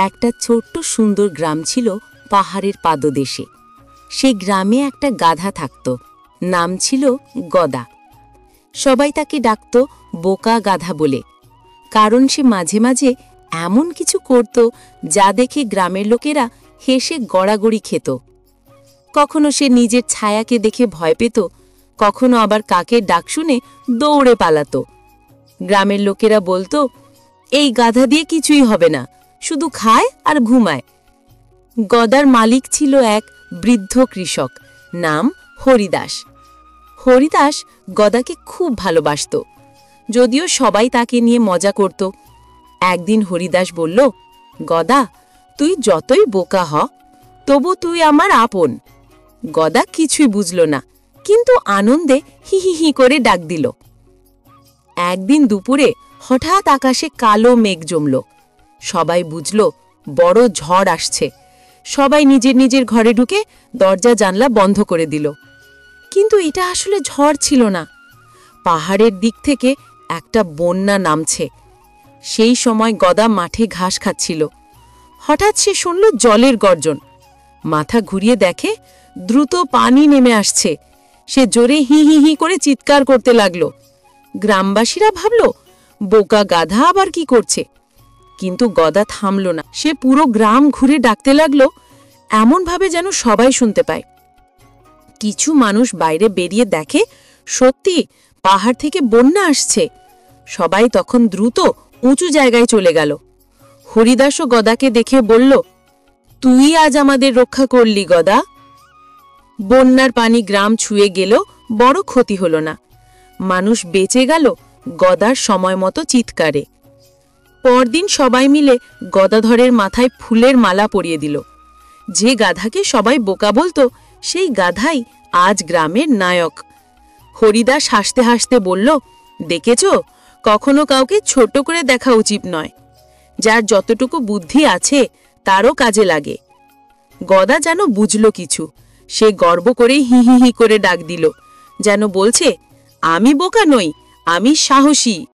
একটা ছোট্ট সুন্দর গ্রাম ছিল পাহাড়ের পাদদেশে। সেই গ্রামে একটা গাধা থাকত, নাম ছিল গদা। সবাই তাকে ডাকত বোকা গাধা বলে, কারণ সে মাঝে মাঝে এমন কিছু করত যা দেখে গ্রামের লোকেরা হেসে গড়াগড়ি খেত। কখনো সে নিজের ছায়াকে দেখে ভয় পেত, কখনো আবার কাকের ডাক শুনে দৌড়ে পালাত। গ্রামের লোকেরা বলতো, এই গাধা দিয়ে কিছুই হবে না, শুধু খায় আর ঘুমায়। গদার মালিক ছিল এক বৃদ্ধ কৃষক, নাম হরিদাস। হরিদাস গদাকে খুব ভালোবাসত, যদিও সবাই তাকে নিয়ে মজা করত। একদিন হরিদাস বলল, গদা, তুই যতই বোকা হ, তবু তুই আমার আপন। গদা কিছুই বুঝল না, কিন্তু আনন্দে হি হি হি করে ডাক দিল। একদিন দুপুরে হঠাৎ আকাশে কালো মেঘ জমল। সবাই বুঝল বড় ঝড় আসছে। সবাই নিজের নিজের ঘরে ঢুকে দরজা জানলা বন্ধ করে দিল। কিন্তু এটা আসলে ঝড় ছিল না, পাহাড়ের দিক থেকে একটা বন্যা নামছে। সেই সময় গদা মাঠে ঘাস খাচ্ছিল। হঠাৎ সে শুনল জলের গর্জন। মাথা ঘুরিয়ে দেখে দ্রুত পানি নেমে আসছে। সে জোরে হি হি হি করে চিৎকার করতে লাগলো। গ্রামবাসীরা ভাবল, বোকা গাধা আবার কি করছে। কিন্তু গদা থামল না। সে পুরো গ্রাম ঘুরে ডাকতে লাগলো, এমনভাবে যেন সবাই শুনতে পায়। কিছু মানুষ বাইরে বেরিয়ে দেখে সত্যি পাহাড় থেকে বন্যা আসছে। সবাই তখন দ্রুত উঁচু জায়গায় চলে গেল। হরিদাসও গদাকে দেখে বলল, তুই আজ আমাদের রক্ষা করলি গদা। বন্যার পানি গ্রাম ছুঁয়ে গেল, বড় ক্ষতি হল না। মানুষ বেঁচে গেল গদার সময় মতো চিৎকারে। পরদিন সবাই মিলে গদাধরের মাথায় ফুলের মালা পরিয়ে দিল। যে গাধাকে সবাই বোকা বলতো, সেই গাধাই আজ গ্রামের নায়ক। হরিদাস হাসতে হাসতে বলল, দেখেছ, কখনো কাউকে ছোট করে দেখা উচিত নয়। যার যতটুকু বুদ্ধি আছে তারও কাজে লাগে। গদা যেন বুঝল কিছু। সে গর্ব করে হি হি হি করে ডাক দিল, যেন বলছে, আমি বোকা নই, আমি সাহসী।